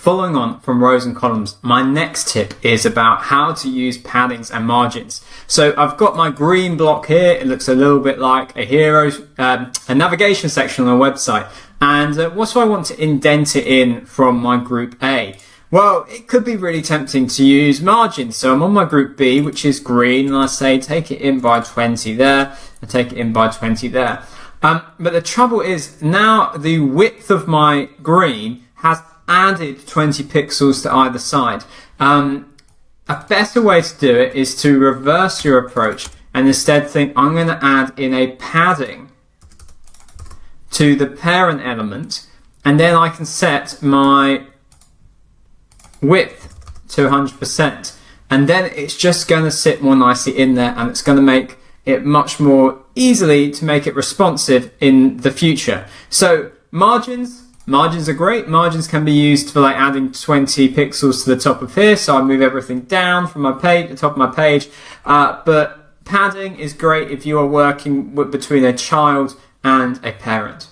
following on from rows and columns, my next tip is about how to use paddings and margins. So I've got my green block here. It looks a little bit like a navigation section on a website. And what do I want to indent it in from my group A? Well, it could be really tempting to use margins. So I'm on my group B, which is green, and I say take it in by 20 there, and take it in by 20 there. But the trouble is now the width of my green has added 20 pixels to either side. A better way to do it is to reverse your approach and instead think I'm going to add in a padding to the parent element, and then I can set my width to 100%, and then it's just going to sit more nicely in there, and it's going to make it much more easily to make it responsive in the future. So margins are great. Margins can be used for like adding 20 pixels to the top of here, so I move everything down from my page, the top of my page. But padding is great if you are working between a child and a parent.